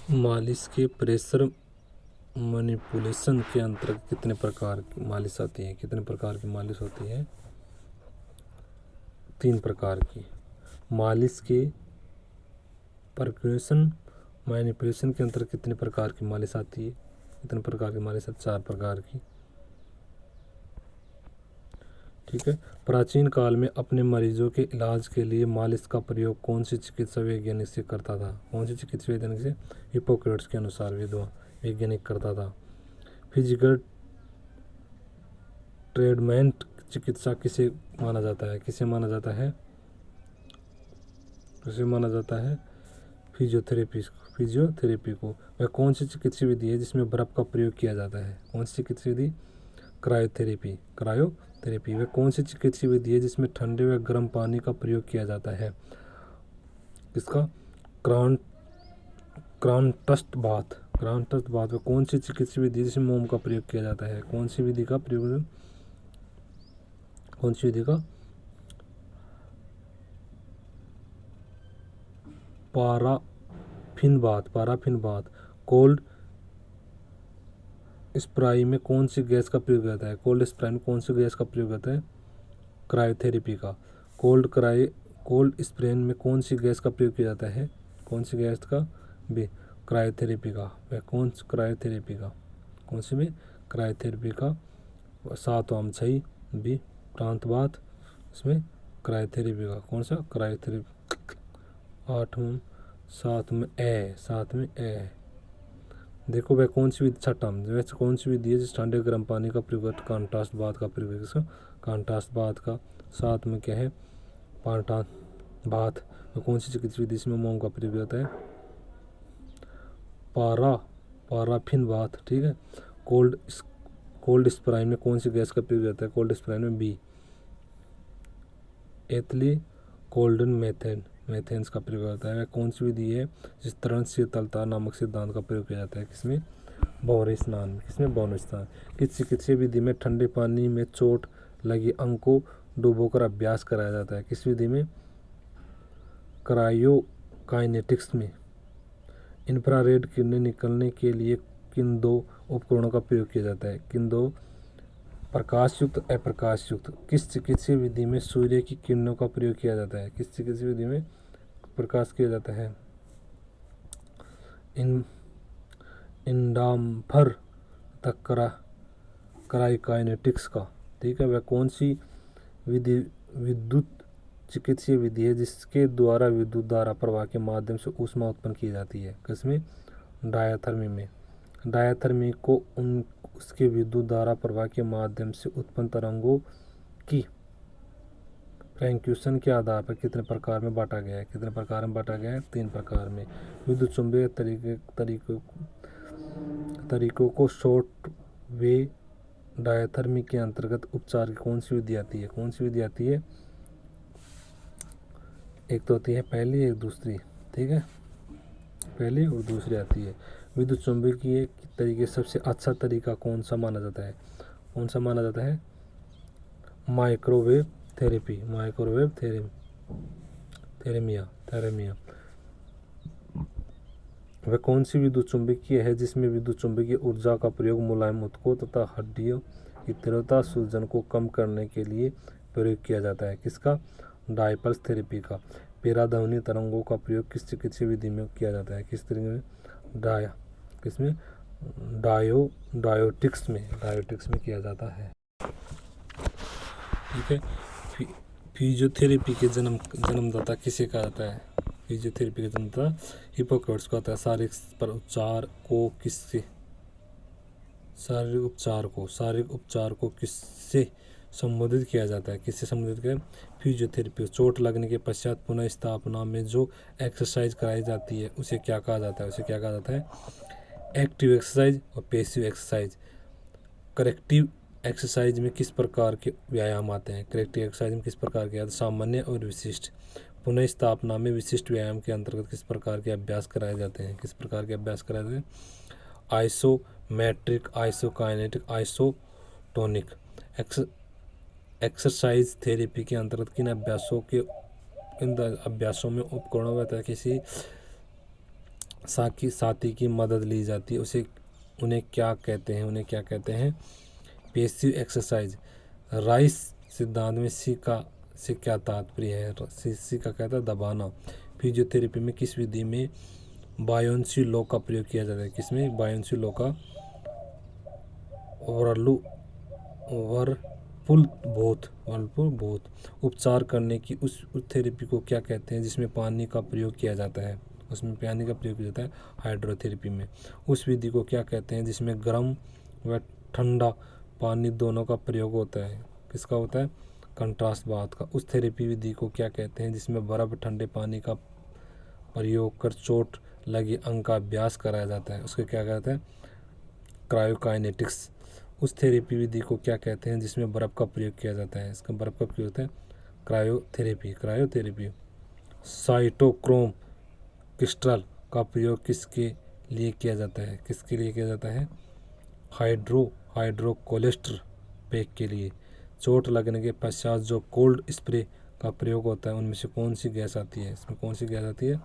मालिश के pressure manipulation के अंतर्गत कितने प्रकार की मालिश आती है? कितने प्रकार की मालिश होती है? 3 प्रकार की। मालिश के परक्यूशन मैनिपुलेशन के अंतर्गत कितने प्रकार की मालिश आती है? कितने प्रकार की मालिश है? 4 प्रकार की। ठीक है। प्राचीन काल में अपने मरीजों के इलाज के लिए मालिश का प्रयोग कौन सी चिकित्सा वैज्ञानिक से करता था? कौन सी चिकित्सा वैज्ञानिक से? हिप्पोक्रेट्स के अनुसार वैज्ञानिक करता था। फिजिकल ट्रीटमेंट चिकित्सा किसे माना जाता है? किसे माना जाता है? किसे माना जाता है? फिजियोथेरेपी को। वह कौन सी चिकित्सा विधि है जिसमें बर्फ का प्रयोग किया जाता है? कौन सी चिकित्सा विधि? क्रायोथेरेपी। वह कौन सी चिकित्सा विधि है जिसमें ठंडे व गर्म पानी का प्रयोग किया जाता है? किसका? क्रांटस्ट बाथ। वह कौन सी चिकित्सा विधि है जिसमें मोम का प्रयोग किया जाता है? कौन सी विधि का प्रयोग? कौन सी विधि का? Paraffin bath. कोल्ड स्प्राई में कौन सी गैस का प्रयोग होता है? कोल्ड स्प्राई में कौन सी गैस का प्रयोग होता है? क्रायोथेरेपी का। कोल्ड स्प्रेन में कौन सी गैस का प्रयोग किया जाता है? कौन सी गैस का? बी। क्रायोथेरेपी का। वह कौन सी में? क्रायोथेरेपी का। 7वां सही बी प्रांत बात। इसमें क्रायोथेरेपी का कौन सा? क्रायोथेरेपी। 8वां 7 में ए। देखो वह कौन सी विधि? 6वां वैसे कौन सी विधि है जिस ठंडे गर्म पानी का प्रयोग कॉन्ट्रास्ट बाथ का प्रयोग है? किसका? कॉन्ट्रास्ट बाथ का। 7 में क्या है? पार्टा बाथ। वह कौन सी चिकित्सा विधि इसमें मोम का प्रयोग होता है? Paraffin bath. ठीक है। कोल्ड स्प्राइन में कौन सी गैस का प्रयोग होता है? कोल्ड स्प्राइन में बी एथिली कोल्डन मेथेन्स का प्रयोग होता है। वह कौन सी विधि है जिस तरह शीतलता नामक सिद्धांत का प्रयोग किया जाता है? किसमें? भंवरे स्नान में। किसमें? भंवरे स्नान। किस चिकित्सीय विधि में ठंडे पानी में चोट लगी अंग को डुबोकर अभ्यास कराया जाता है? किस विधि में? क्रायोकाइनेटिक्स में। इंफ्रारेड किरणें निकलने के लिए किन 2 उपकरणों का प्रयोग किया जाता है? किन 2? प्रकाशयुक्त अप्रकाशयुक्त। किस चिकित्सीय विधि में सूर्य की किरणों का प्रयोग किया जाता है? किस चिकित्सीय विधि में प्रकाश किया जाता है? इंडाम्फर तक क्रायोकाइनेटिक्स का। ठीक है। वह कौन सी विधि विद्युत चिकित्सीय विधि है जिसके द्वारा विद्युत धारा प्रवाह के माध्यम से ऊष्मा उत्पन्न की जाती है? किसमें? डायाथर्मी में। डायाथर्मी को उसके विद्युत धारा प्रवाह के माध्यम से उत्पन्न तरंगों की फ्रैंक्यूशन के आधार पर कितने प्रकार में बांटा गया है? 3 प्रकार में। विद्युत चुंबकीय तरीकों को शॉर्ट वे डायाथर्मी के अंतर्गत उपचार की कौन सी विधि आती है? कौन सी विधि आती है? एक तो होती है पहली, एक दूसरी। ठीक है। पहली और दूसरी आती है। विद्युत चुंबकीय तरीके सबसे अच्छा तरीका कौन सा माना जाता है? कौन सा माना जाता है? माइक्रोवेव थेरेमिया। वह कौन सी विद्युत चुंबकीय है जिसमें विद्युत चुंबकीय ऊर्जा का प्रयोग मुलायम ऊतकों तथा हड्डियों की तीव्रता सूजन को कम करने के लिए प्रयोग किया जाता है? किसका? डायपल्स थेरेपी का। पेराध्वनि तरंगों का प्रयोग किस चिकित्सीय विधि में किया जाता है? किस तरीके में? किसमें? डायोटिक्स में किया जाता है। ठीक है। फिजियोथेरेपी के जन्मदाता किसे कहा जाता है? फिजियोथेरेपी का जन्मदाता हिप्पोक्रेट्स को आता है। शारीरिक उपचार को किससे संबोधित किया जाता है? किससे संबोधित किया? फिजियोथेरेपी। चोट लगने के पश्चात पुनः स्थापना में जो एक्सरसाइज कराई जाती है उसे क्या कहा जाता है? एक्टिव एक्सरसाइज और पैसिव एक्सरसाइज। करेक्टिव एक्सरसाइज में किस प्रकार के व्यायाम आते हैं? करेक्टिव एक्सरसाइज में किस प्रकार के? सामान्य और विशिष्ट। पुनः स्थापना में विशिष्ट व्यायाम के अंतर्गत किस प्रकार के अभ्यास कराए जाते हैं? Isometric, isokinetic, isotonic. Exercise therapy के अंतर्गत किन अभ्यासों में उपकरणों व किसी साथी की मदद ली जाती है उन्हें क्या कहते हैं? उन्हें क्या कहते हैं? Passive exercise. राइस सिद्धांत में से क्या तात्पर्य है? सी का कहता है दबाना। फिजियोथेरेपी में किस विधि में बायोन्सी लॉ का प्रयोग किया जाता है? किसमें बायोन्सी लॉ का? वर्लपुल बोथ उपचार करने की उस थेरेपी को क्या कहते हैं जिसमें पानी का प्रयोग किया जाता है? उसमें पानी का प्रयोग किया जाता है हाइड्रोथेरेपी में। उस विधि को क्या कहते हैं जिसमें गर्म व ठंडा पानी दोनों का प्रयोग होता है? किसका होता है? कंट्रास्ट बाथ का। उस थेरेपी विधि को क्या कहते हैं जिसमें बर्फ ठंडे पानी का प्रयोग कर चोट लगी अंग का अभ्यास कराया जाता है? उसको क्या कहते हैं? क्रायोकाइनेटिक्स। उस थेरेपी विधि को क्या कहते हैं जिसमें बर्फ़ का प्रयोग किया जाता है? इसका बर्फ़ का प्रयोग होता है क्रायोथेरेपी। साइटोक्रोम क्रिस्टल का प्रयोग किसके लिए किया जाता है? किसके लिए किया जाता है? हाइड्रोकोलेस्टर पैक के लिए। चोट लगने के पश्चात जो कोल्ड स्प्रे का प्रयोग होता है उनमें से कौन सी गैस आती है? इसमें कौन सी गैस आती है?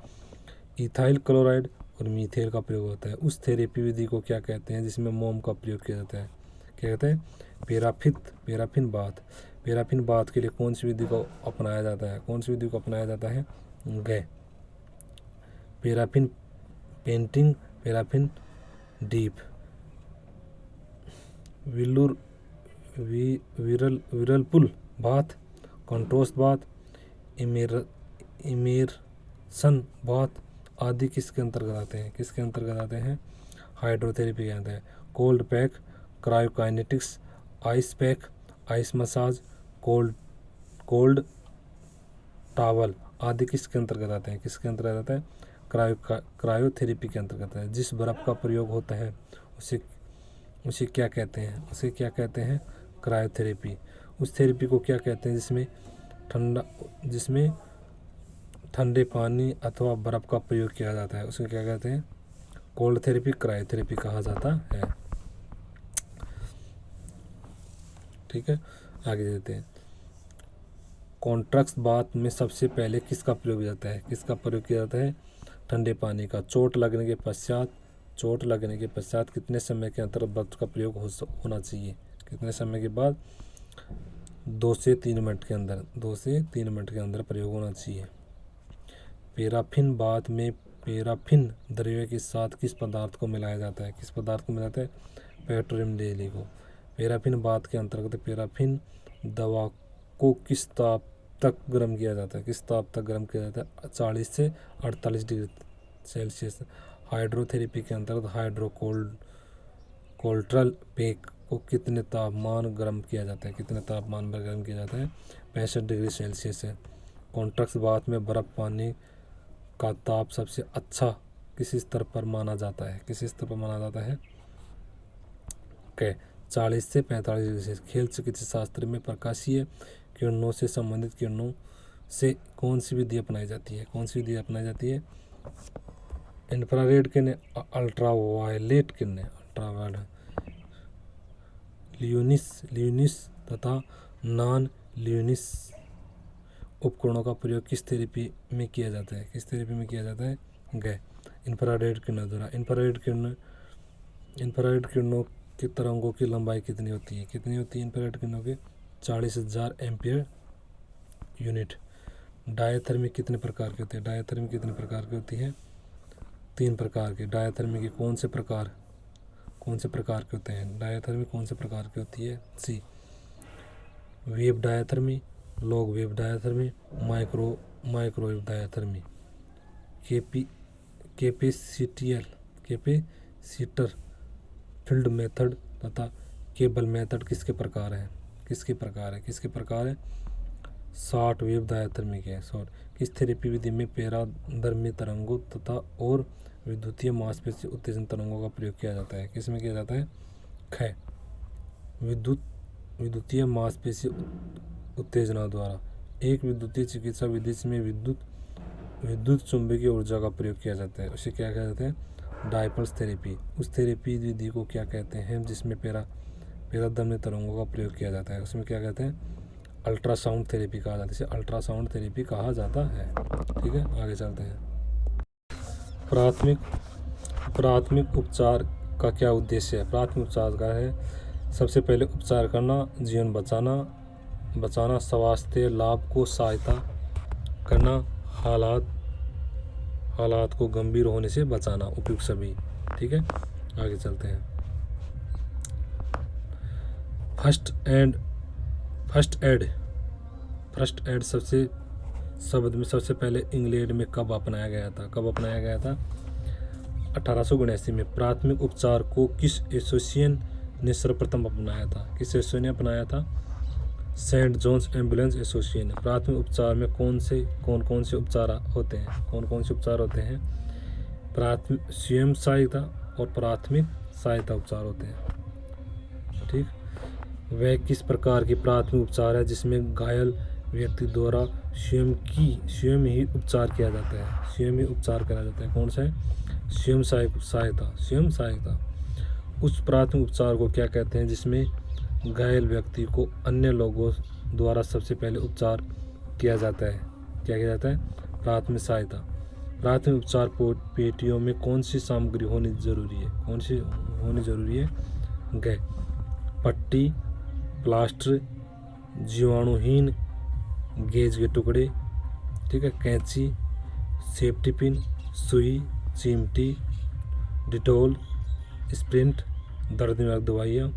इथाइल क्लोराइड और मीथेल का प्रयोग होता है। उस थेरेपी विधि को क्या कहते हैं जिसमें मोम का प्रयोग किया जाता है? क्या कहते हैं? Paraffin bath. पैराफिन बाथ के लिए कौन सी विधि को अपनाया जाता है? कौन सी विधि को अपनाया जाता है? Paraffin painting, paraffin dip, whirlpool bath, contrast bath, immersion bath आदि किसके अंतर्गत आते हैं? किसके अंतर्गत आते हैं? हाइड्रोथेरेपी के अंतर्गत। Cold pack, cryokinetics, ice pack, ice massage, cold towel आदि किसके अंतर्गत आते हैं? किसके अंतर्गत आता है? क्रायोथेरेपी के अंतर्गत है। जिस बर्फ़ का प्रयोग होता है उसे क्या कहते हैं? उसे क्या कहते हैं? क्रायोथेरेपी। उस थेरेपी को क्या कहते हैं जिसमें ठंडे पानी अथवा बर्फ़ का प्रयोग किया जाता है? उसे क्या कहते हैं? कोल्ड थेरेपी, क्रायोथेरेपी कहा जाता है। ठीक है, आगे देते हैं। कॉन्ट्रैक्ट बाथ में सबसे पहले किसका प्रयोग किया जाता है? किसका प्रयोग किया जाता है? ठंडे पानी का। चोट लगने के पश्चात कितने समय के अंतर बर्फ का प्रयोग होना चाहिए? कितने समय के बाद? 2 से 3 मिनट के अंदर। 2 से 3 मिनट के अंदर प्रयोग होना चाहिए। पैराफिन बाथ में पैराफिन द्रव्य के साथ किस पदार्थ को मिलाया जाता है? किस पदार्थ को मिलाते हैं? पेट्रोलियम जेली को। पैराफिन बाथ के अंतर्गत पैराफिन दवा को किस ताप तक गर्म किया जाता है? किस ताप तक गर्म किया जाता है? 40 से 48 डिग्री सेल्सियस। हाइड्रोथेरेपी के अंतर्गत हाइड्रोकोल्ट्रल पैक को कितने तापमान गर्म किया जाता है? कितने तापमान पर गर्म किया जाता है? 65 डिग्री सेल्सियस है। कॉन्ट्रैक्ट बाथ में बर्फ पानी का ताप सबसे अच्छा किस स्तर पर माना जाता है? किस स्तर पर माना जाता है? 40 से 45 डिग्री सेल्सियस। खेल चिकित्सा शास्त्र में प्रकाशीय किरणों से संबंधित किरणों से कौन सी विधि अपनाई जाती है? कौन सी विधि अपनाई जाती है? इंफ्रारेड किरणें, अल्ट्रावायलेट किरणें, ल्यूमिनिस तथा नॉन ल्यूमिनिस उपकरणों का प्रयोग किस थेरेपी में किया जाता है? किस थेरेपी में किया जाता है? इंफ्रारेड किरणों द्वारा। इंफ्रारेड किरणों की तरंगों की लंबाई कितनी होती है? कितनी होती है इंफ्रारेड किरणों की? 40,000 एम्पियर यूनिट। डायथर्मी कितने प्रकार की होती है? डायथर्मी कितने प्रकार की होती है? 3 प्रकार की। डायथर्मी के कौन से प्रकार के होते हैं? डायथर्मी कौन से प्रकार की होती है? सी, wave diathermy, long wave diathermy, microwave diathermy. Capacitor field method तथा केबल मेथड किसके प्रकार है? शॉर्ट वेव डायथर्मी के। किस थेरेपी विधि में पैराधर्मी तरंगों तथा और विद्युतीय मांसपेशी उत्तेजन तरंगों का प्रयोग किया जाता है? किस में किया जाता है? विद्युतीय मांसपेशी उत्तेजना द्वारा। एक विद्युतीय चिकित्सा विधि में विद्युत चुंबकीय ऊर्जा का प्रयोग किया जाता है, उसे क्या कहते हैं? डायपल्स थेरेपी। उस थेरेपी विधि को क्या कहते हैं जिसमें पैराधर्मी तरंगों का प्रयोग किया जाता है? उसमें क्या कहते हैं? अल्ट्रासाउंड थेरेपी कहा जाता है। इसे अल्ट्रासाउंड थेरेपी कहा जाता है। ठीक है, आगे चलते हैं। प्राथमिक प्राथमिक उपचार का क्या उद्देश्य है? प्राथमिक उपचार का है सबसे पहले उपचार करना, जीवन बचाना, स्वास्थ्य लाभ को सहायता करना, हालात को गंभीर होने से बचाना, उपयुक्त सभी। ठीक है, आगे चलते हैं। फर्स्ट एड सबसे पहले इंग्लैंड में कब अपनाया गया था? 1879 में। प्राथमिक उपचार को किस एसोसिएशन ने सर्वप्रथम अपनाया था? Saint John's Ambulance Association. प्राथमिक उपचार में कौन कौन से उपचार होते हैं? स्वयं सहायता और प्राथमिक सहायता उपचार होते हैं। ठीक, वह किस प्रकार की प्राथमिक उपचार है जिसमें घायल व्यक्ति द्वारा स्वयं ही उपचार किया जाता है? कौन सा है? स्वयं सहायता। उस प्राथमिक उपचार को क्या कहते हैं जिसमें घायल व्यक्ति को अन्य लोगों द्वारा सबसे पहले उपचार किया जाता है? क्या किया जाता है? प्राथमिक सहायता। प्राथमिक उपचार पेटियों में कौन सी सामग्री होनी जरूरी है? पट्टी, प्लास्टर, जीवाणुहीन गेज के टुकड़े, ठीक है, कैंची, सेफ्टी पिन, सुई, चिमटी, डिटोल, स्प्रिंट, दर्द निवारक दवाइयाँ,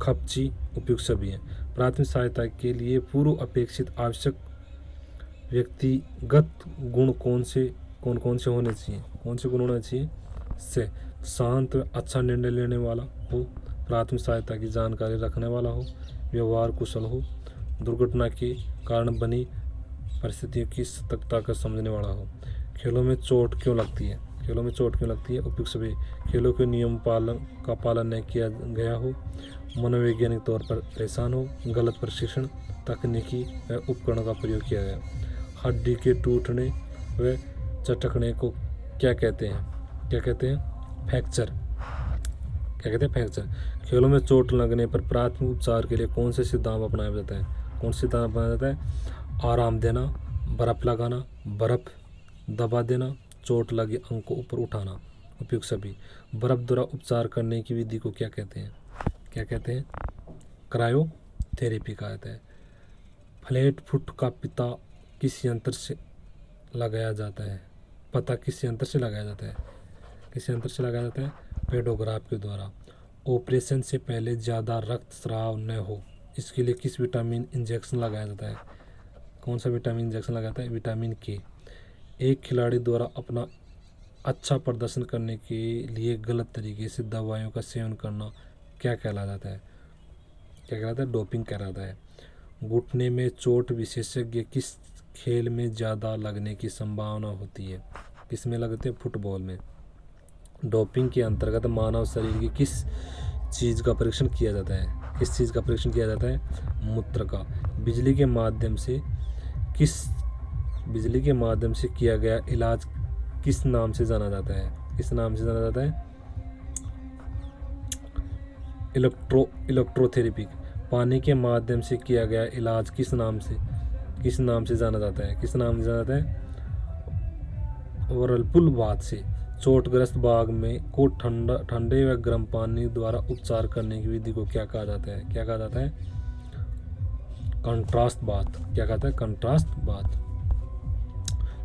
खपची, उपयुक्त सभी हैं। प्राथमिक सहायता के लिए पूर्व अपेक्षित आवश्यक व्यक्तिगत गुण कौन से होने चाहिए? से शांत व अच्छा निर्णय लेने वाला हो, प्राथमिक सहायता की जानकारी रखने वाला हो, व्यवहार कुशल हो, दुर्घटना के कारण बनी परिस्थितियों की सतर्कता का समझने वाला हो। खेलों में चोट क्यों लगती है? उपयुक्त सभी। खेलों के नियम का पालन नहीं किया गया हो, मनोवैज्ञानिक तौर पर परेशान हो, गलत प्रशिक्षण, तकनीकी व उपकरण का प्रयोग किया गया। हड्डी के टूटने व चटकने को क्या कहते हैं? फ्रैक्चर। खेलों में चोट लगने पर प्राथमिक उपचार के लिए कौन से सिद्धांत अपनाया जाता है? आराम देना, बर्फ लगाना, बर्फ दबा देना, चोट लगे अंग को ऊपर उठाना, उपयुक्त सभी। बर्फ द्वारा उपचार करने की विधि को क्या कहते हैं? क्रायोथेरेपी कहा जाता है। फ्लैट फुट का पता किस यंत्र से लगाया जाता है? पेडोग्राफ के द्वारा। ऑपरेशन से पहले ज़्यादा रक्तस्राव न हो, इसके लिए किस विटामिन इंजेक्शन लगाया जाता है? कौन सा विटामिन इंजेक्शन लगाता है? विटामिन के। एक खिलाड़ी द्वारा अपना अच्छा प्रदर्शन करने के लिए गलत तरीके से दवाइयों का सेवन करना क्या कहलाता है? डोपिंग कहलाता है। घुटने में चोट विशेषज्ञ किस खेल में ज़्यादा लगने की संभावना होती है? किस में लगते हैं? फुटबॉल में। डोपिंग के अंतर्गत मानव शरीर की किस चीज़ का परीक्षण किया जाता है? मूत्र का। बिजली के माध्यम से किया गया इलाज किस नाम से जाना जाता है? इलेक्ट्रोथेरेपी। पानी के माध्यम से किया गया इलाज किस नाम से जाना जाता है? व्हर्लपूल बाथ से। चोटग्रस्त भाग में को ठंडे व गर्म पानी द्वारा उपचार करने की विधि को क्या कहा जाता है? Contrast bath.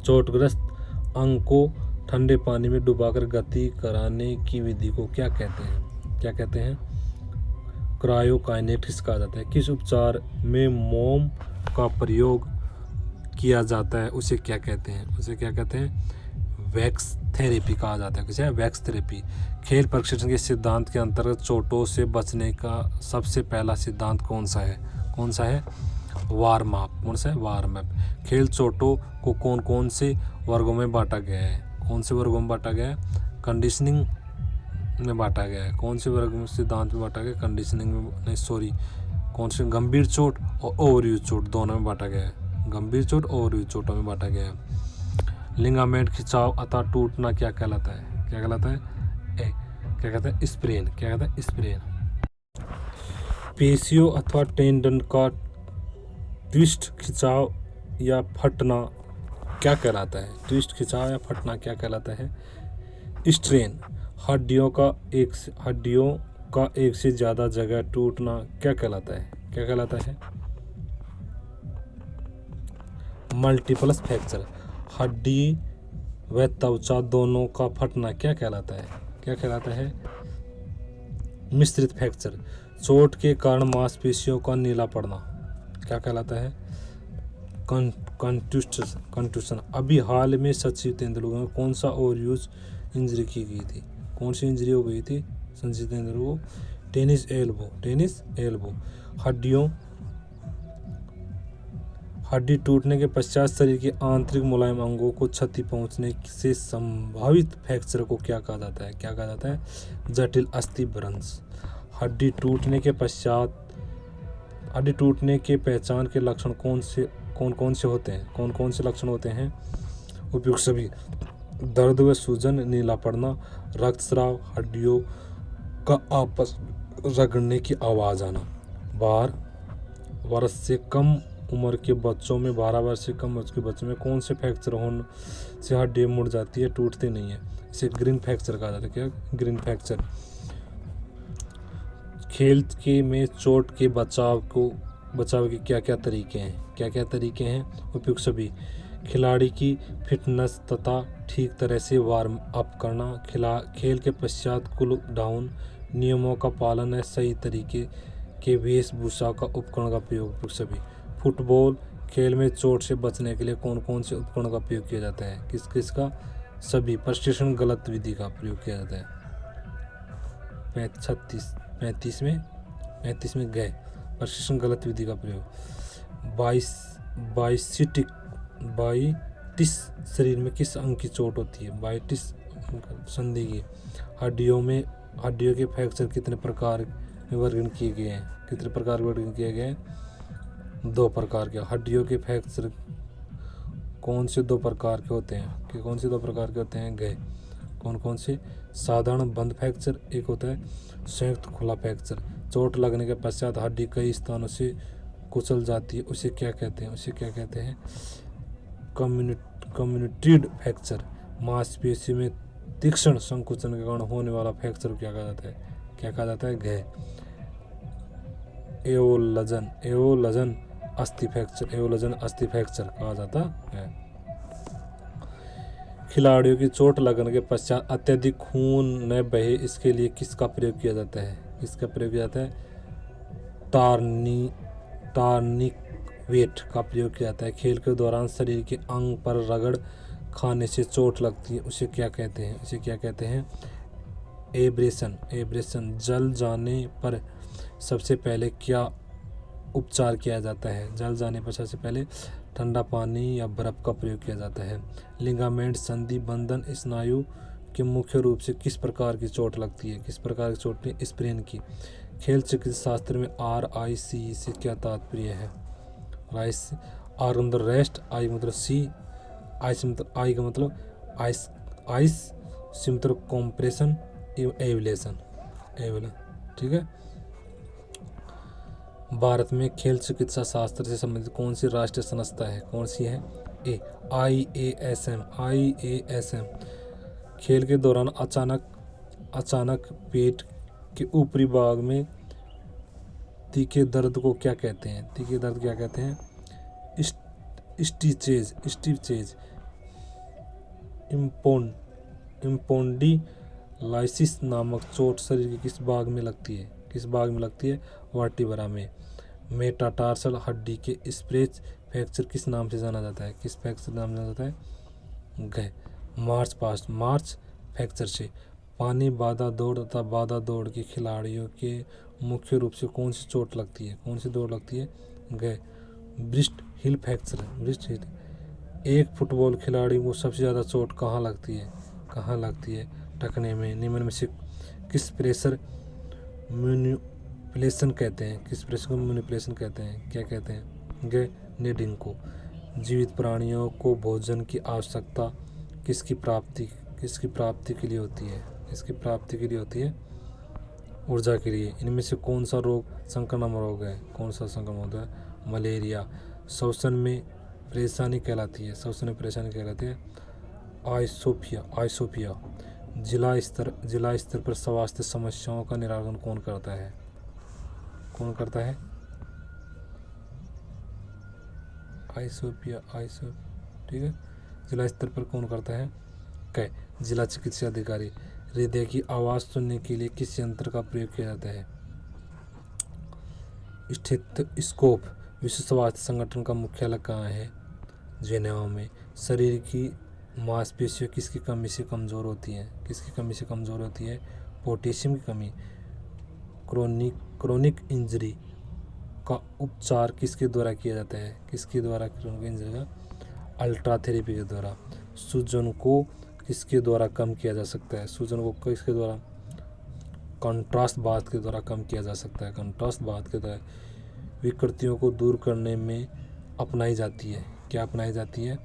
चोटग्रस्त अंग को ठंडे पानी में डुबाकर गति कराने की विधि को क्या कहते हैं? क्रायोकाइनेटिक्स कहा जाता है। किस उपचार में मोम का प्रयोग किया जाता है उसे क्या कहते हैं? वैक्स थेरेपी कहा जाता है। किसे? Wax therapy. खेल प्रशिक्षण के सिद्धांत के अंतर्गत चोटों से बचने का सबसे पहला सिद्धांत कौन सा है? Warm up. खेल चोटों को कौन से वर्गों में बांटा गया है? कंडीशनिंग में बांटा गया है। कौन से वर्ग में सिद्धांत में बांटा गया? कंडीशनिंग में कौन से? गंभीर चोट और ओवरयूज चोट दोनों में बांटा गया है। गंभीर चोट और ओवरयूज चोटों में बांटा गया है। लिगामेंट खिंचाव अथवा टूटना क्या कहलाता है? स्प्रेन। पेशियों अथवा टेंडन का ट्विस्ट खिंचाव या फटना क्या कहलाता है? स्ट्रेन, हड्डियों का एक से ज़्यादा जगह टूटना क्या कहलाता है? क्या कहलाता है? मल्टीपल्स फ्रैक्चर, हड्डी व त्वचा दोनों का फटना क्या कहलाता है? क्या कहलाता है? मिश्रित फ्रैक्चर, चोट के कारण मांसपेशियों का नीला पड़ना क्या कहलाता है? कंट्यूशन। अभी हाल में सचिन तेंदुलकर ने कौन सा और यूज इंजरी की गई थी? कौन सी इंजरी हो गई थी सचिन तेंदुलकर को? Tennis elbow. हड्डी टूटने के पश्चात शरीर के आंतरिक मुलायम अंगों को क्षति पहुंचने से संभावित फ्रैक्चर को क्या कहा जाता है? क्या कहा जाता है? जटिल अस्थिभ्रंश। हड्डी टूटने के पहचान के लक्षण कौन कौन से होते हैं? कौन से लक्षण होते हैं? उपयुक्त सभी: दर्द व सूजन, नीला पड़ना, रक्तस्राव, हड्डियों का आपस रगड़ने की आवाज़ आना। 12 वर्ष से कम उम्र के बच्चों में 12 वर्ष से कम उम्र के बच्चों में कौन से फ्रैक्चर होने से हड्डी मुड़ जाती है, टूटती नहीं है? इसे ग्रीन फ्रैक्चर कहा जाता है। क्या? Green fracture. खेल के में चोट के बचाव के क्या क्या तरीके हैं? क्या क्या तरीके हैं? उपयुक्त सभी: खिलाड़ी की फिटनेस तथा ठीक तरह से वार्म अप करना, खेल के पश्चात कूल डाउन, नियमों का पालन है, सही तरीके के वेशभूषा का उपकरण का प्रयोग। उपयुक्त सभी: फुटबॉल खेल में चोट से बचने के लिए कौन कौन से उपकरण का प्रयोग किया जाता है? किस किस का? सभी। प्रशिक्षण गलत विधि का प्रयोग किया जाता है। 35 में गए प्रशिक्षण गलत विधि का प्रयोग। बाइटिस शरीर में किस अंग की चोट होती है? बाइटिस संधि की। हड्डियों के फ्रैक्चर कितने प्रकार में वर्गीकरण किए गए हैं? कितने प्रकार वर्गीकरण किए गए हैं? 2 प्रकार के। हड्डियों के फ्रैक्चर कौन से 2 प्रकार के होते हैं? कि कौन से 2 प्रकार के होते हैं? गए कौन से? साधारण बंद फ्रैक्चर, एक होता है संयुक्त खुला फ्रैक्चर। चोट लगने के पश्चात हड्डी कई स्थानों से कुचल जाती है, उसे क्या कहते हैं? उसे क्या कहते हैं? कम्युनिटेड फ्रैक्चर। मांसपेशी में तीक्ष्ण संकुचन के कारण होने वाला फ्रैक्चर क्या कहा जाता है? क्या कहा जाता है? गए एओलजन अस्थि फ्रैक्चर कहा जाता है। खिलाड़ियों की चोट लगने के पश्चात अत्यधिक खून न बहे, इसके लिए किसका प्रयोग किया जाता है? किसका प्रयोग किया जाता है? टॉर्निकेट का प्रयोग किया जाता है। खेल के दौरान शरीर के अंग पर रगड़ खाने से चोट लगती है, उसे क्या कहते हैं? उसे क्या कहते हैं? एब्रेशन। जल जाने पर सबसे पहले क्या उपचार किया जाता है? जल जाने पर सबसे पहले ठंडा पानी या बर्फ का प्रयोग किया जाता है। लिगामेंट संधि बंधन स्नायु के मुख्य रूप से किस प्रकार की चोट लगती है? किस प्रकार की चोट? स्प्रेन की। खेल चिकित्सा शास्त्र में RICE से क्या तात्पर्य है? आर मतलब रेस्ट, आई मतलब सी, आई का मतलब आइस सी मतलब कॉम्प्रेशन, एविलेशन। ठीक है। भारत में खेल चिकित्सा शास्त्र से संबंधित कौन सी राष्ट्रीय संस्था है? कौन सी है? IASM। खेल के दौरान अचानक पेट के ऊपरी भाग में तीखे दर्द को क्या कहते हैं? तीखे दर्द क्या कहते हैं? स्टिचेज। इम्पोंडिलाइसिस नामक चोट शरीर के किस भाग में लगती है? किस भाग में लगती है? वर्टिब्रा में। मेटाटार्सल हड्डी के स्प्रेच फ्रैक्चर किस नाम से जाना जाता है? किस फ्रैक्चर नाम से जाना जाता है? गए मार्च फ्रैक्चर से। पानी बाधा दौड़ तथा बाधा दौड़ के खिलाड़ियों के मुख्य रूप से कौन सी चोट लगती है? कौन सी दौड़ लगती है? गए ब्रिस्ट हिल फ्रैक्चर। एक फुटबॉल खिलाड़ी को सबसे ज़्यादा चोट कहाँ लगती है? कहाँ लगती है? टखने में। निम्न में से किस प्रेशर मैनिपुलेशन कहते हैं? किस प्रेशर को मैनिपुलेशन कहते हैं? क्या कहते हैं? गए नीडिंग को। जीवित प्राणियों को भोजन की आवश्यकता किसकी प्राप्ति के लिए होती है? इसकी प्राप्ति के लिए होती है ऊर्जा के लिए। इनमें से कौन सा रोग संक्रमण रोग है? कौन सा संक्रमण होता है? मलेरिया। श्वसन में परेशानी कहलाती है। आइसोपिया। जिला स्तर पर स्वास्थ्य समस्याओं का निराकरण कौन करता है? कौन करता है? आईसो, ठीक है। जिला स्तर पर कौन करता है? क, जिला चिकित्सा अधिकारी। हृदय की आवाज़ सुनने के लिए किस यंत्र का प्रयोग किया जाता है? स्टेथोस्कोप। विश्व स्वास्थ्य संगठन का मुख्यालय कहाँ है? जेनेवा में। शरीर की मांसपेशियाँ किसकी कमी से कमज़ोर होती हैं? किसकी कमी से कमज़ोर होती है? पोटेशियम की कमी। क्रोनिक इंजरी का उपचार किसके द्वारा किया जाता है? किसके द्वारा क्रोनिक इंजरी का? अल्ट्राथेरेपी के द्वारा। सूजन को किसके द्वारा कम किया जा सकता है? सूजन को किसके द्वारा? कंट्रास्ट बाथ के द्वारा कम किया जा सकता है। कंट्रास्ट बाथ के द्वारा। विकृतियों को दूर करने में अपनाई जाती है, क्या अपनाई जाती है?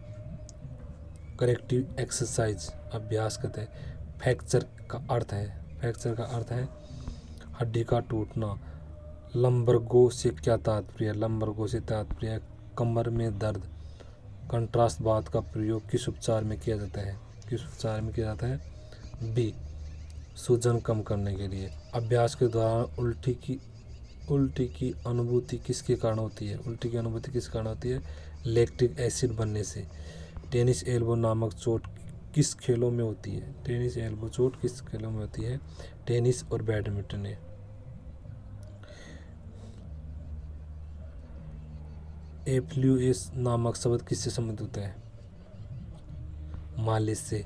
करेक्टिव एक्सरसाइज, अभ्यास कहते हैं। फ्रैक्चर का अर्थ है हड्डी का टूटना। लंबरगो से क्या तात्पर्य? लंबरगो से तात्पर्य कमर में दर्द। कंट्रास्ट बाथ का प्रयोग किस उपचार में किया जाता है? किस उपचार में किया जाता है? बी, सूजन कम करने के लिए। अभ्यास के दौरान उल्टी की अनुभूति किसके कारण होती है? उल्टी की अनुभूति किस कारण होती है? लैक्टिक एसिड बनने से। टेनिस एल्बो नामक चोट किस खेलों में होती है? टेनिस एल्बो चोट किस खेलों में होती है? टेनिस और बैडमिंटन में। एफ्लुएंस नामक शब्द किससे संबंधित होता है? मालिश से।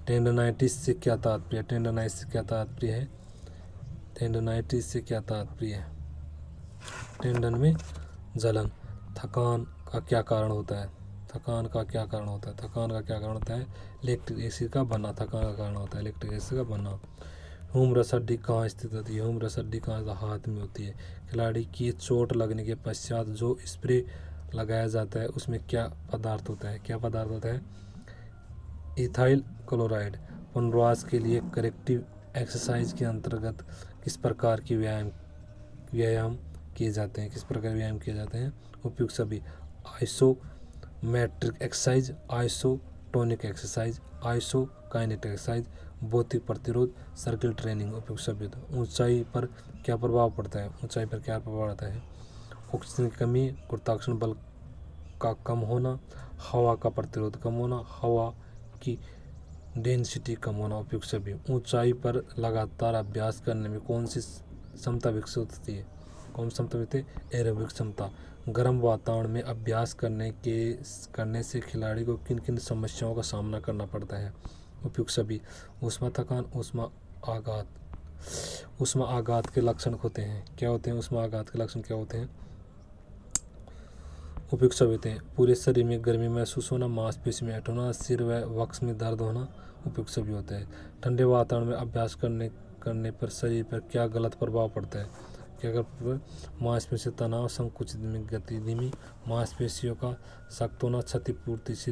टेंडनाइटिस से क्या तात्पर्य? टेंडनाइटिस से क्या तात्पर्य है? टेंडनाइटिस से क्या तात्पर्य है? टेंडन में जलन। थकान का क्या कारण होता है? थकान का क्या कारण होता है? थकान का क्या कारण होता है? लैक्टिक एसिड का बनना थकान का कारण होता है। लैक्टिक एसिड का बनना। ह्यूमरस हड्डी कहाँ स्थित होती है? ह्यूमरस हड्डी कहाँ? हाथ में होती है। खिलाड़ी की चोट लगने के पश्चात जो स्प्रे लगाया जाता है उसमें क्या पदार्थ होता है? क्या पदार्थ होता है? Ethyl chloride. पुनर्वास के लिए करेक्टिव एक्सरसाइज के अंतर्गत किस प्रकार की व्यायाम किए जाते हैं? किस प्रकार व्यायाम किए जाते हैं? उपयुक्त सभी। Isometric exercise, isotonic exercise, isokinetic exercise, भौतिक प्रतिरोध, सर्किल ट्रेनिंग। उपयुक्त सभी। ऊंचाई पर क्या प्रभाव पड़ता है? ऊंचाई पर क्या प्रभाव पड़ता है? ऑक्सीजन की कमी, गुरुत्वाकर्षण बल का कम होना, हवा का प्रतिरोध कम होना, हवा की डेंसिटी कम होना। उपयुक्त सभी। ऊंचाई पर लगातार अभ्यास करने में कौन सी क्षमता विकसित होती है? कौन सी क्षमता विकसित है? एरोबिक क्षमता। गर्म वातावरण में अभ्यास करने से खिलाड़ी को किन किन समस्याओं का सामना करना पड़ता है? उपयुक्त सभी। ऊष्मा थकान, ऊष्मा आघात। ऊष्मा आघात के लक्षण होते हैं, क्या होते हैं? ऊष्मा आघात के लक्षण क्या होते हैं? उपयुक्त सभी होते हैं। पूरे शरीर में गर्मी महसूस होना, मांसपेशी में ऐंठ होना, सिर व वक्ष में दर्द होना। उपयुक्त सभी होते हैं। ठंडे वातावरण में अभ्यास करने पर शरीर पर क्या गलत प्रभाव पड़ता है? क्या गलत? मांसपेशी तनाव, संकुचित में गति धीमी, मांसपेशियों का सख्त होना, क्षतिपूर्ति से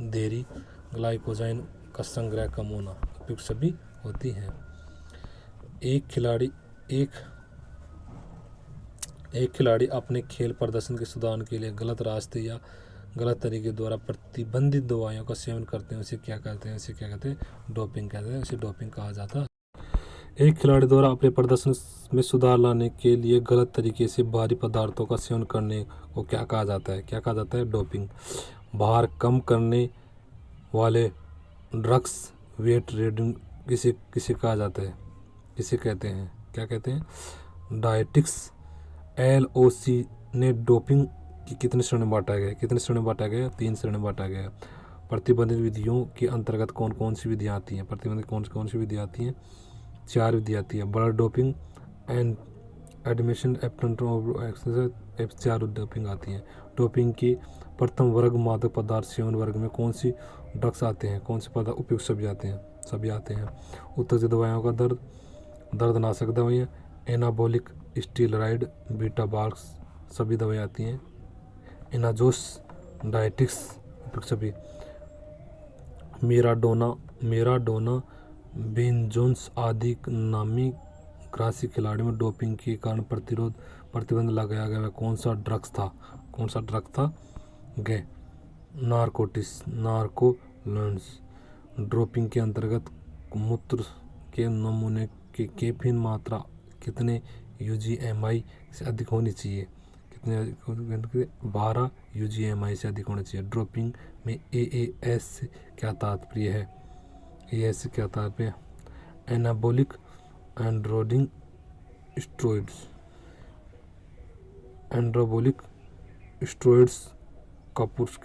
देरी, ग्लाइकोजाइन का संग्रह कम होना। उपयुक्त सभी होती हैं। एक खिलाड़ी अपने खेल प्रदर्शन के सुधार के लिए गलत रास्ते या गलत तरीके द्वारा प्रतिबंधित दवाइयों का सेवन करते हैं, उसे क्या कहते हैं? उसे क्या कहते हैं? डोपिंग कहते हैं। उसे डोपिंग कहा जाता है। एक खिलाड़ी द्वारा अपने प्रदर्शन में सुधार लाने के लिए गलत तरीके से भारी पदार्थों का सेवन करने को क्या कहा जाता है? क्या कहा जाता है? डोपिंग। भार कम करने वाले ड्रग्स, वेट रिड्यूसिंग किसे कहा जाता है? किसे कहते हैं? क्या कहते हैं? डायटिक्स। LOC ने डोपिंग की कितने श्रेणी में बांटा गया? कितने श्रेणी में बांटा गया? 3 श्रेणी में बांटा गया। प्रतिबंधित विधियों के अंतर्गत कौन कौन सी विधियाँ आती हैं? प्रतिबंधित कौन सी विधियाँ आती हैं? 4 विधियाँ आती है। Blood doping, and admission, exercise, 4 doping आती हैं। डोपिंग के प्रथम वर्ग मादक पदार्थ सेवन वर्ग में कौन सी ड्रग्स आते हैं? कौन से पदार्थ उपयुक्त सभी आते हैं। उत्तेजक दवाइयों का दर्दनाशक दवाइयाँ, एनाबॉलिक स्टीरॉयड, बीटा ब्लॉकर्स सभी दवाएं आती हैं। एनाजोस, डायटिक्स उपयुक्त सभी। मेराडोना, बेन जोन्स आदि नामी ग्रासी खिलाड़ियों में डोपिंग के कारण प्रतिबंध लगाया गया। कौन सा ड्रग्स था? नारकोटिक्स, नार्कोलेंस। डोपिंग के अंतर्गत मूत्र के नमूने की कैफीन मात्रा कितने UGMI से अधिक होनी चाहिए? कितने? 12 UGMI से अधिक होना चाहिए। ड्रोपिंग में AAS से क्या तात्पर्य है? AAS से क्या तात्पर्य? Anabolic androgenic steroids. Anabolic steroids का पुरुष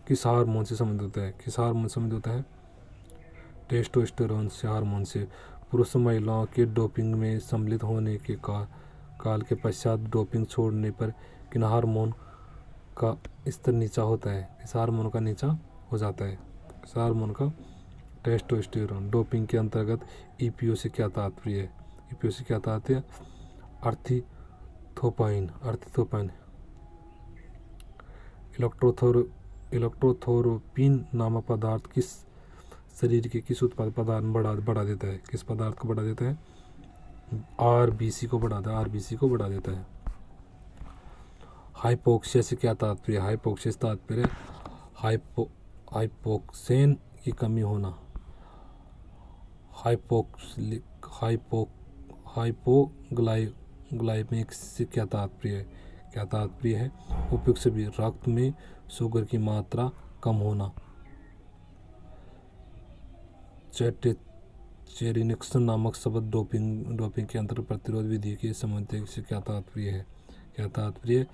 किस हार्मोन से संबंधित होता है? किस हार्मोन से संबंधित होता है? टेस्टोस्टेरोन से हार्मोन से। पुरुष महिलाओं के डोपिंग में सम्मिलित होने के काल के पश्चात डोपिंग छोड़ने पर किन हार्मोन का स्तर नीचा होता है? इस हार्मोन का नीचा हो जाता है। इस हार्मोन का टेस्टोस्टेरोन। डोपिंग के अंतर्गत EPO से क्या तात्पर्य है? EPO से क्या तात्पर्य? अर्थिथोपाइन। अर्थिथोपाइन। इलेक्ट्रोथोरोपिन नामक पदार्थ किस शरीर के किस उत्पाद पदार्थ बढ़ा देता है? किस पदार्थ को बढ़ा देता है? RBC को बढ़ाता है। RBC को बढ़ा देता है। हाइपोक्सिया से क्या तात्पर्य? हाइपोक्सिया से तात्पर्य हाइपोक्सेन की कमी होना। हाइपोग्लाइकेमिक से क्या तात्पर्य है? क्या तात्पर्य है? उपयुक्त सभी। रक्त में शुगर की मात्रा कम होना। चेरिनिक्सन नामक शब्द डोपिंग के अंतर्गत प्रतिरोध विधि के संबंध से क्या तात्पर्य है? क्या तात्पर्य?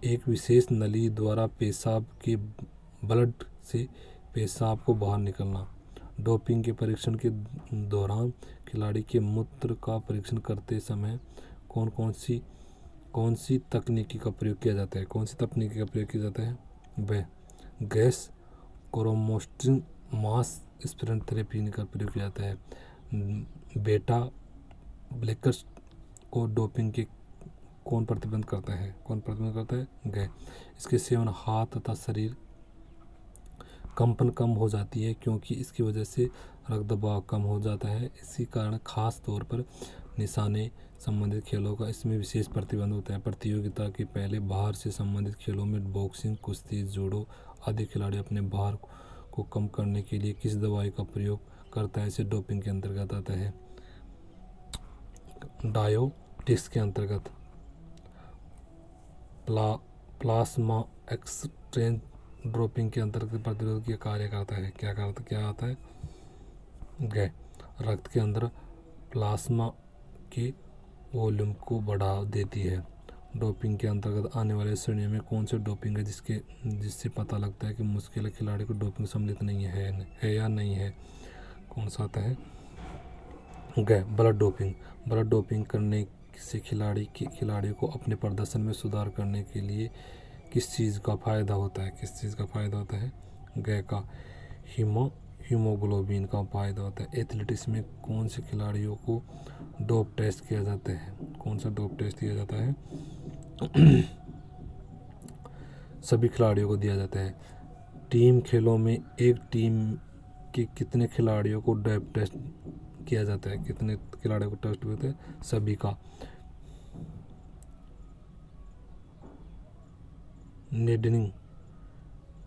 एक विशेष नली द्वारा पेशाब के ब्लड से पेशाब को बाहर निकलना। डोपिंग के परीक्षण के दौरान खिलाड़ी के मूत्र का परीक्षण करते समय कौन सी तकनीकी का प्रयोग किया जाता है? कौन सी तकनीकी का प्रयोग किया जाता है? वह गैस क्रोमोस्टिन मास स्पेक्ट्रोथेरेपी का प्रयोग किया जाता है। बेटा ब्लॉकर्स को डोपिंग के कौन प्रतिबंध करता है? कौन प्रतिबंध करता है? गै। इसके सेवन हाथ तथा शरीर कंपन कम हो जाती है क्योंकि इसकी वजह से रक्त दबाव कम हो जाता है। इसी कारण खास तौर पर निशाने संबंधित खेलों का इसमें विशेष प्रतिबंध होता है। प्रतियोगिता के पहले भार से संबंधित खेलों में बॉक्सिंग, कुश्ती, जूडो आदि खिलाड़ी अपने भार को कम करने के लिए किस दवाई का प्रयोग करता है? इसे डोपिंग के अंतर्गत आता है। डायोटिक्स के अंतर्गत। प्लाज्मा एक्सचेंज डोपिंग के अंतर्गत प्रतिरोध की कार्य करता है। क्या आता है? गै। रक्त के अंदर प्लाज्मा के वॉल्यूम को बढ़ा देती है। डोपिंग के अंतर्गत आने वाले श्रेणियों में कौन से डोपिंग है जिससे पता लगता है कि मुश्किल खिलाड़ी को डोपिंग सम्मिलित नहीं है या नहीं है? कौन सा आता है? गै। Blood doping. ब्लड डोपिंग करने से खिलाड़ी को अपने प्रदर्शन में सुधार करने के लिए किस चीज़ का फ़ायदा होता है? किस चीज़ का फ़ायदा होता है? गै का हीमोग्लोबिन का फ़ायदा होता है। एथलेटिक्स में कौन से खिलाड़ियों को डोप टेस्ट किया जाता है? कौन सा डोप टेस्ट किया जाता है? सभी खिलाड़ियों को दिया जाता है। टीम खेलों में एक टीम के कितने खिलाड़ियों को डोप टेस्ट किया जाता है? कितने खिलाड़ियों को टेस्ट होते हैं? सभी का।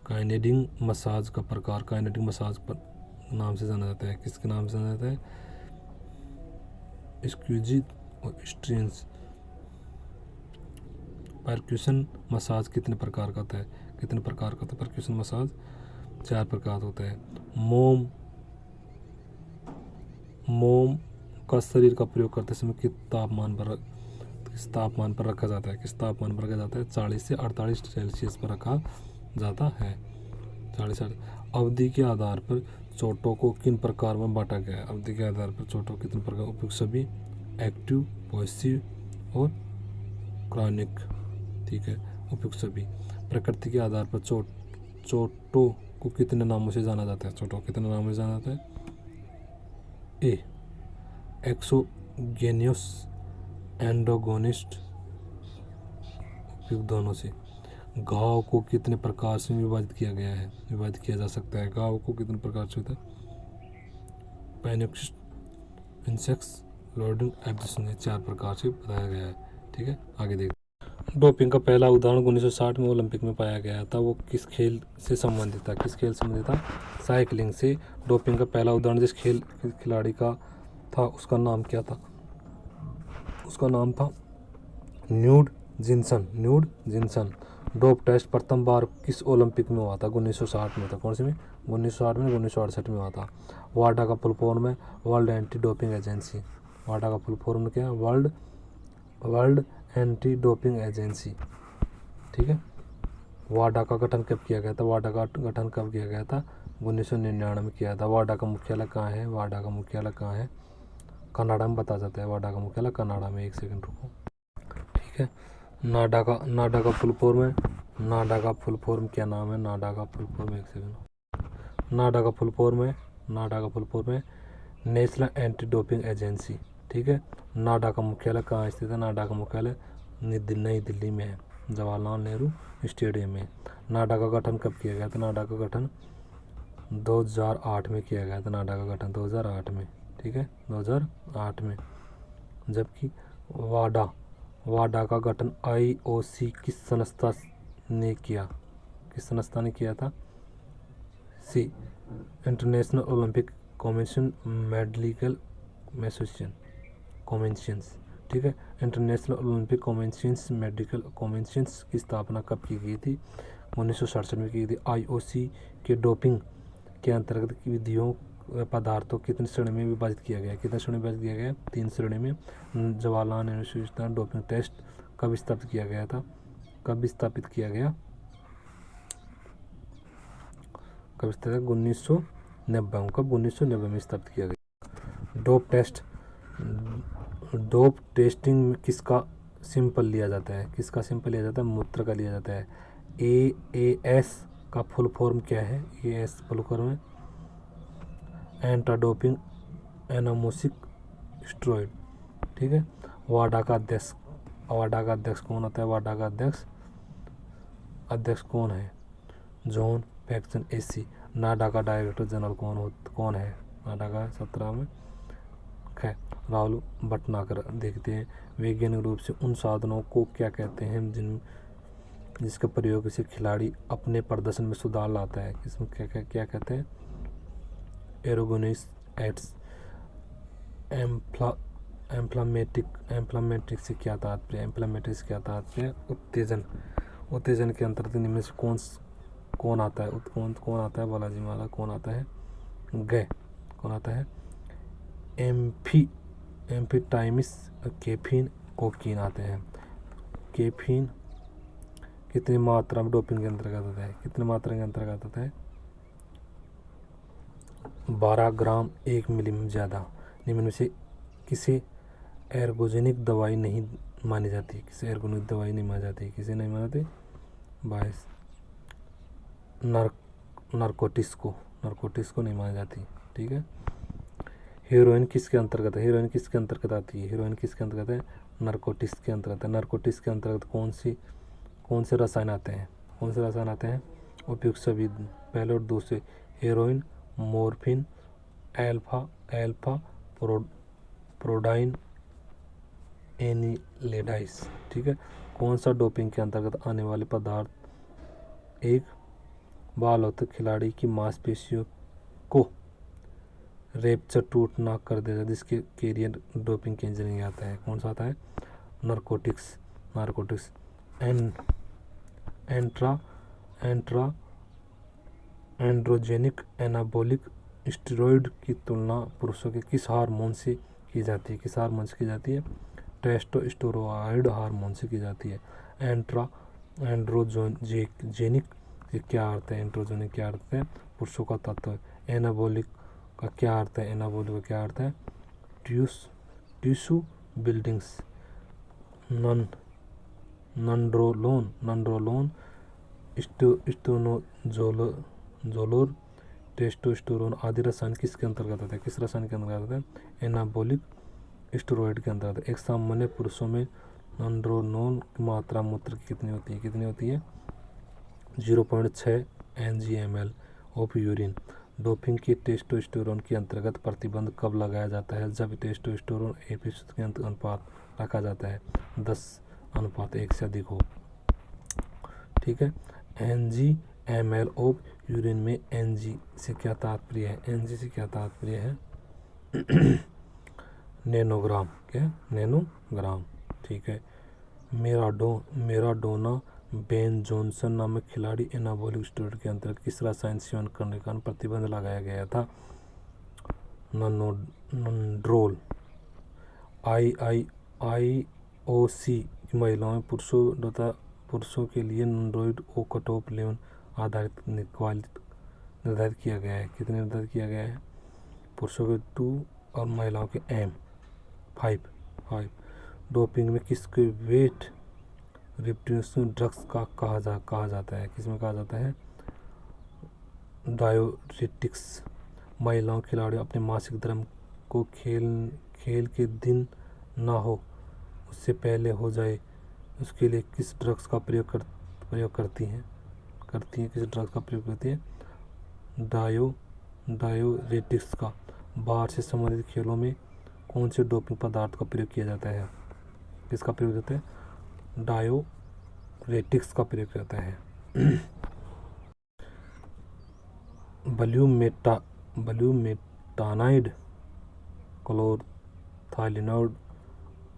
काइनेडिंग मसाज का प्रकार काइनेटिक मसाज पर नाम से जाना जाता है। किसके नाम से जाना जाता है? स्क्वीजी और स्ट्रेंस। परक्यूशन मसाज कितने प्रकार का होता है? कितने प्रकार का होता है परक्यूशन मसाज? 4 प्रकार होता है। मोम का शरीर का प्रयोग करते समय किस तापमान पर रखा जाता है? किस तापमान पर रखा जाता है? 40 से 48 सेल्सियस पर रखा जाता है। 40 अवधि के आधार पर चोटों को किन प्रकार में बांटा गया है? अवधि के आधार पर चोटों को कितने प्रकार? उपयुक्त सभी, एक्टिव, पॉजिटिव और क्रॉनिक। ठीक है, उपयुक्त सभी। प्रकृति के आधार पर चोटों को कितने नामों से जाना जाता है? चोटों को कितने नामों से जाना जाता है? ए एक्सोगेनियस, एंडोगोनिस्ट। उपयुक्त दोनों से। घाव को कितने प्रकार से विभाजित किया जा सकता है? घाव को कितने प्रकार से होता है? पेनिक्स, इंसेक्स, लोडिंग, एब्जेक्शन। 4 प्रकार से बताया गया है। ठीक है, आगे देखो। डोपिंग का पहला उदाहरण 1960 में ओलंपिक में पाया गया था। वो किस खेल से संबंधित था? किस खेल से संबंधित था? साइकिलिंग से। डोपिंग का पहला उदाहरण जिस खिलाड़ी का था उसका नाम क्या था? उसका नाम था न्यूड जिन्सन। डोप टेस्ट प्रथम बार किस ओलंपिक में हुआ था? 1960 में था। कौन से में? 1960 में, 1968 में हुआ था। वाडा का फुल फॉर्म है वर्ल्ड एंटी डोपिंग एजेंसी। वाडा का फुल फॉर्म क्या है? World anti doping agency. ठीक है। वाडा का गठन कब किया गया था? वाडा का गठन कब किया गया था? 1999 में किया था। वाडा का मुख्यालय कहाँ है? वाडा का मुख्यालय कहाँ है? कनाडा में बता जाता है। वाडा का मुख्यालय कनाडा में। एक सेकंड रुको। ठीक है। नाडा का फुल फॉर्म है। नाडा का फुल फॉर्म क्या नाम है? नाडा का फुल फॉर्म, एक सेकंड। नाडा का फुल फॉर्म है नेशनल एंटी डोपिंग एजेंसी। ठीक है। नाडा का मुख्यालय कहाँ स्थित है? नाडा का मुख्यालय नई दिल्ली में है, जवाहरलाल नेहरू स्टेडियम में। नाडा का गठन कब किया गया था? नाडा का गठन 2008 में किया गया था। नाडा का गठन 2008 में। ठीक है, 2008 में। जबकि वाडा का गठन IOC किस संस्था ने किया? किस संस्था ने किया था? सी इंटरनेशनल ओलंपिक कॉन्वेंशन मेडिकल कॉन्वेंशंस। ठीक है। इंटरनेशनल ओलंपिक कॉन्वेंशंस मेडिकल कॉन्वेंशंस की स्थापना कब की गई थी? 1967 में की गई थी। IOC के डोपिंग के अंतर्गत विधियों पदार्थों कितनी श्रेणी में विभाजित किया गया? कितने श्रेणी में विभाजित किया गया? 3 श्रेणी में। जवाहरलाल नेहरू विश्वविद्यालय डोपिंग टेस्ट कब स्थापित किया गया था? कब स्थापित किया गया? 1990। कब? 1990 में स्थापित किया गया। डोप टेस्टिंग में किसका सैंपल लिया जाता है? किसका सैंपल लिया जाता है? मूत्र का लिया जाता है। AAS का फुल फॉर्म क्या है? AAS फुल फॉर्म है एंटी डोपिंग एनामोसिक स्टेरॉइड। ठीक है। वाडा का अध्यक्ष कौन होता है? वाडा का अध्यक्ष कौन है? John Paxson AC। नाडा का डायरेक्टर जनरल कौन है? नाडा का 17 में राहुल भटनागर। देखते हैं वैज्ञानिक रूप से उन साधनों को क्या कहते हैं जिसके प्रयोग से खिलाड़ी अपने प्रदर्शन में सुधार लाता है? इसमें क्या कहते हैं? एरोगोनिक्स एड्स। एम्फ्लामेटिक से क्या तात्पर्य? उत्तेजन के अंतर्गत निम्न से कौन आता है? बालाजी माला। कौन आता है? कौन आता है? एम्फीटाइमिस, कैफीन, कोकीन आते हैं। कैफीन कितनी मात्रा में डोपिंग के अंतर्गत आता है? कितनी मात्रा के अंतर्गत आता है? 12 ग्राम 1 मिली में ज़्यादा। निम्न में से किसे एर्गोजेनिक दवाई नहीं मानी जाती? किसे एर्गोजेनिक दवाई नहीं मानी जाती? किसे नहीं मानी जाती? 22 नारकोटिक्स को नहीं मानी जाती। ठीक है। हीरोइन किसके अंतर्गत है? हीरोइन किसके अंतर्गत आती है? हीरोइन किसके अंतर्गत है? नारकोटिक्स के अंतर्गत है। नारकोटिक्स के अंतर्गत कौन से रसायन आते हैं? उपयुक्त सभी पहले और दूसरे। Heroin, morphine, alpha prodine, anileridine. ठीक है। कौन सा डोपिंग के अंतर्गत आने वाले पदार्थ एक बालौतिक खिलाड़ी की मांसपेशियों को रेप्चर टूट ना कर देता, जिसके कैरियर डोपिंग के इंजीनियरिंग आता है? कौन सा आता है? नारकोटिक्स। एंड्रोजेनिक एनाबॉलिक स्टेरॉइड की तुलना पुरुषों के किस हार्मोन से की जाती है? किस हार्मोन से की जाती है? टेस्टोस्टेरोइड हार्मोन से की जाती है। एंड्रोजेनिक के क्या अर्थ है? एंड्रोजेनिक क्या अर्थ है? पुरुषों का तत्व। एनाबॉलिक का क्या अर्थ है? एनाबॉलिक का क्या अर्थ है? Tissue buildings. Nandrolone, stanozolol, testosterone आदि रसायन किसके अंतर्गत आते हैं? किस रसायन के अंतर्गत आते हैं? एनाबॉलिक स्टेरॉइड के अंतर्गत। एक सामान्य पुरुषों में नंड्रोलोन की मात्रा मूत्र की कितनी होती है? 0.6 NG/ml ऑफ यूरिन। डोपिंग की टेस्टोस्टेरोन के अंतर्गत प्रतिबंध कब लगाया जाता है? जब टेस्टोस्टेरोन एफिशिएंसी के अनुपात रखा जाता है। 10 अनुपात 1 से अधिक हो। ठीक है। NG/ml ऑफ यूरिन में NG से क्या तात्पर्य है? NG से क्या तात्पर्य है? नैनोग्राम। क्या? नैनोग्राम। ठीक है। मेराडोना बेन जॉनसन नामक खिलाड़ी एनाबॉलिक स्टेरॉइड के अंतर्गत किस रसायन सेवन करने का प्रतिबंध लगाया गया था? नोड्रोल। IOC महिलाओं पुरुषों के लिए नोड्रोल ओ कटऑफ लेवल आधारित निर्धारित किया गया है। कितने निर्धारित किया गया है? पुरुषों के 2 और महिलाओं के 5। डोपिंग में किसके वेट रिप्लेसमेंट ड्रग्स का कहा जाता है? किसमें कहा जाता है? डायोरेटिक्स। महिलाओं खिलाड़ी अपने मासिक धर्म को खेल के दिन ना हो उससे पहले हो जाए उसके लिए किस ड्रग्स का प्रयोग करती हैं? किस ड्रग्स का प्रयोग करती है? डायोरेटिक्स का। बाहर से संबंधित खेलों में कौन से डोपिंग पदार्थ का प्रयोग किया जाता है? किसका प्रयोग होता है? डायोरेटिक्स का प्रयोग करता है। ब्लूमेटानाइड, क्लोरथालिनॉइड,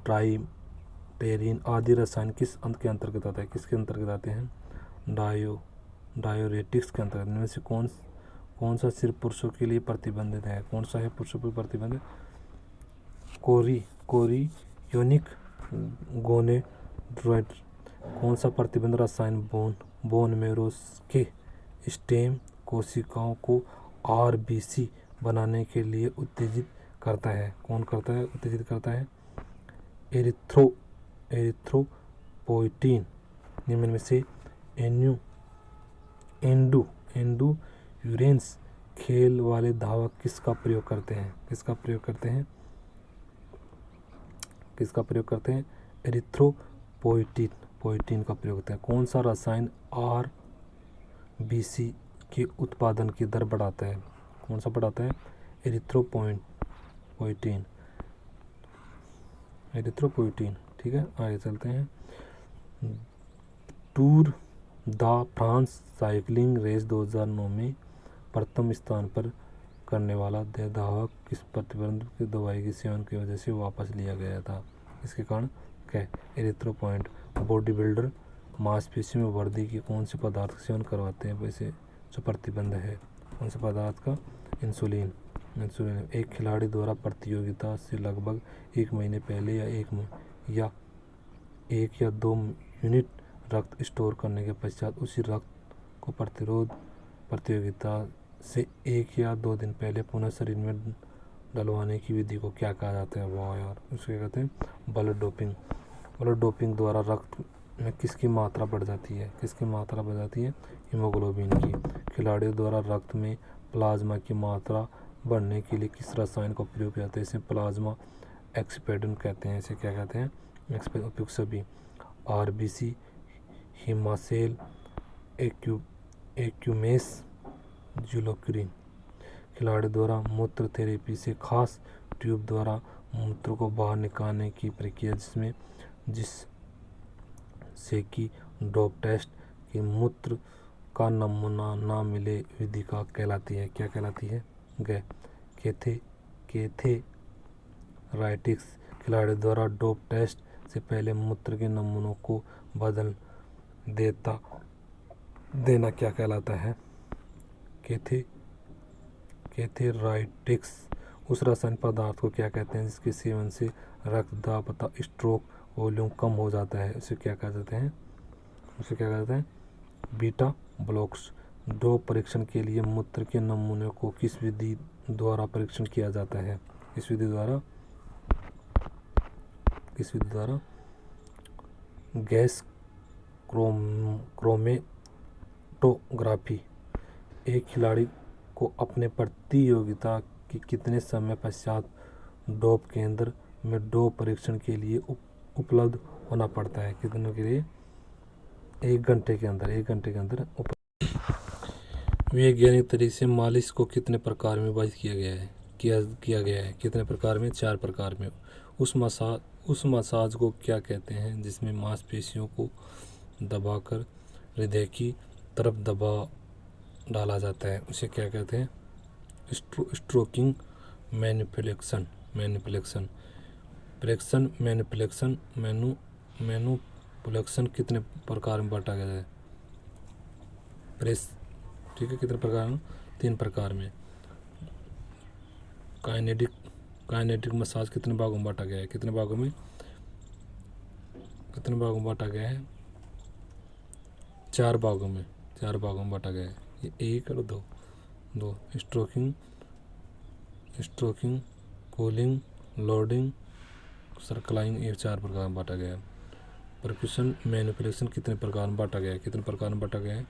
ट्राइटेरिन आदि रसायन किस अंत के अंतर्गत आता है? किसके अंतर्गत आते हैं? डायोरेटिक्स के अंतर्गत। इनमें से कौन सा सिर्फ पुरुषों के लिए प्रतिबंधित है? कौन सा है पुरुषों पर प्रतिबंधित? कोरियोनिक गोनेड्रोइड। कौन सा प्रतिबंध रसायन बोन मैरो के स्टेम कोशिकाओं को RBC बनाने के लिए उत्तेजित करता है? कौन करता है? उत्तेजित करता है एरिथ्रोपोइटिन। निम्न में से एंडुरेंस खेल वाले धावक किसका प्रयोग करते हैं? किसका प्रयोग करते हैं? एरिथ्रोपोइटिन का प्रयोग करते हैं। कौन सा रसायन RBC के उत्पादन की दर बढ़ाता है? कौन सा बढ़ाता है? एरिथ्रोपोइटिन। ठीक है, आगे चलते हैं। Tour de France cycling race 2009 में प्रथम स्थान पर करने वाला धावक किस प्रतिबंध की दवाई के सेवन की वजह से वापस लिया गया था? इसके कारण क्या? एरिथ्रोपोइटिन। बॉडी बिल्डर मांसपेशियों में वृद्धि की कौन से पदार्थ का सेवन करवाते हैं? वैसे जो प्रतिबंध है कौन से पदार्थ का? इंसुलिन। एक खिलाड़ी द्वारा प्रतियोगिता से लगभग 1 महीने पहले एक या 2 यूनिट रक्त स्टोर करने के पश्चात उसी रक्त को प्रतियोगिता से 1 या 2 दिन पहले पुनः शरीर में डलवाने की विधि को क्या कहा जाता है? वाह यार, उसको कहते हैं ब्लड डोपिंग। ब्लड डोपिंग द्वारा रक्त में किसकी मात्रा बढ़ जाती है? हीमोग्लोबिन की। खिलाड़ियों द्वारा रक्त में प्लाज्मा की मात्रा बढ़ने के लिए किस रसायन का प्रयोग किया जाता है? इसे प्लाज्मा एक्सपेडेंट कहते हैं। इसे क्या कहते हैं? उपयुक्त सभी। RBC, हिमासेल, एक्यूमेस, जुलोक्रिन। खिलाड़ी द्वारा मूत्र थेरेपी से खास ट्यूब द्वारा मूत्र को बाहर निकालने की प्रक्रिया जिससे कि डोप टेस्ट के मूत्र का नमूना ना मिले विधि का कहलाती है? क्या कहलाती है? कैथेराइटिक्स। खिलाड़ी द्वारा डोप टेस्ट से पहले मूत्र के नमूनों को बदल देना क्या कहलाता है? कैथेराइटिक्स। उस रसायन पदार्थ को क्या कहते हैं जिसके सेवन से रक्तदाब तथा स्ट्रोक वॉल्यूम कम हो जाता है? उसे क्या कहते हैं? Beta blocks. डोप परीक्षण के लिए मूत्र के नमूने को किस विधि द्वारा परीक्षण किया जाता है? किस विधि द्वारा? Gas chromatography. एक खिलाड़ी को अपने प्रतियोगिता के कितने समय पश्चात डोप केंद्र में डोप परीक्षण के लिए उपलब्ध होना पड़ता है? कितने के लिए? 1 घंटे के अंदर वैज्ञानिक तरीके से मालिश को कितने प्रकार में विभाजित किया गया है? कितने प्रकार में? 4 प्रकार में। उस मसाज को क्या कहते हैं जिसमें मांसपेशियों को दबाकर हृदय की तरफ दबा डाला जाता है, उसे क्या कहते हैं? स्ट्रोकिंग मैनिपुलेशन मैनुपुलेशन कितने प्रकार में बांटा गया है? प्रेस, ठीक है, कितने प्रकार में? 3 प्रकार में। काइनेटिक मसाज कितने भागों में बांटा गया है? कितने भागों में बांटा गया है? 4 भागों में बांटा गया है। ये 1 और 2 स्ट्रोकिंग, कूलिंग, लोडिंग, सर्कलाइंग, ये 4 प्रकार में बांटा गया है। परक्यूशन मैनिपुलेशन कितने प्रकार में बांटा गया है? कितने प्रकार में बांटा गया है?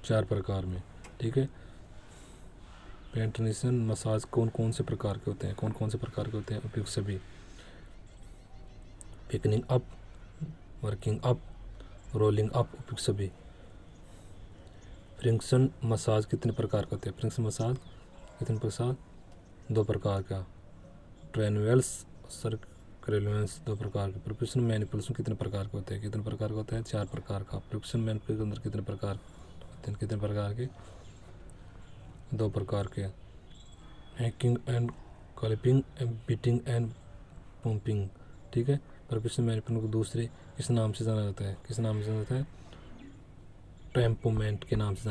4 प्रकार में, ठीक है। पेनिट्रेशन मसाज कौन से प्रकार के होते हैं? उपयुक्त सभी। Picking up, working up, rolling up, उपयुक्त सभी। फ्रिक्शन मसाज कितने प्रकार के होते हैं? फ्रिक्शन मसाज कितने प्रकार? 2 प्रकार का। ट्रेनवेल्स, सर्कुलेंस, 2 प्रकार के। परक्यूशन मैनिपुलेशन कितने प्रकार के होते हैं? 4 प्रकार का। परक्यूशन मैनिपुलेशन के अंदर कितने प्रकार के? 2 प्रकार के। Hacking and clapping, beating and pumping, ठीक है। परक्यूशन मैनिपुलेशन को दूसरे किस नाम से जाना जाता है? टेम्पोमेंट के नाम से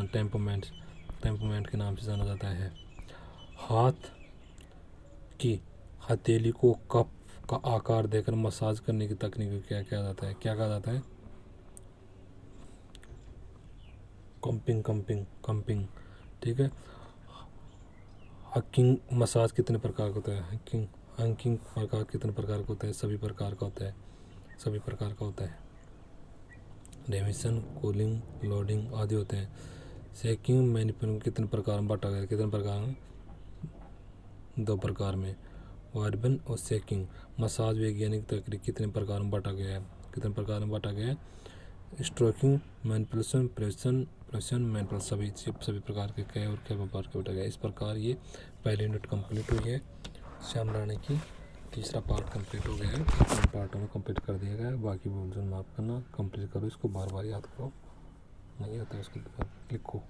जाना जाता है। हाथ की हथेली को कप का आकार देकर मसाज करने की तकनीक को क्या कहा जाता है? कंपिंग, ठीक है। हकिंग मसाज कितने प्रकार का होता है? हकिंग प्रकार कितने प्रकार का होता है? सभी प्रकार का होता है। डेमिशन, कूलिंग, लोडिंग आदि होते हैं। शेकिंग मैनिपुलेशन कितने प्रकार में बांटा गया? 2 प्रकार में। वार्बन और शेकिंग मसाज वैज्ञानिक तकनीक कितने प्रकार में बांटा गया है? स्ट्रोकिंग मैनिपुलेशन, प्रेशन मैनिपुलेशन, सभी प्रकार के कई और कई प्रकार के बांटा गया। इस प्रकार ये पहली यूनिट कंप्लीट हुई है। श्याम राणी की तीसरा पार्ट कंप्लीट हो गया है। 3 पार्टों में कंप्लीट कर दिया गया है। बाकी बोल माफ करना, कंप्लीट करो, इसको बार बार याद करो, नहीं होता है उसको लिखो।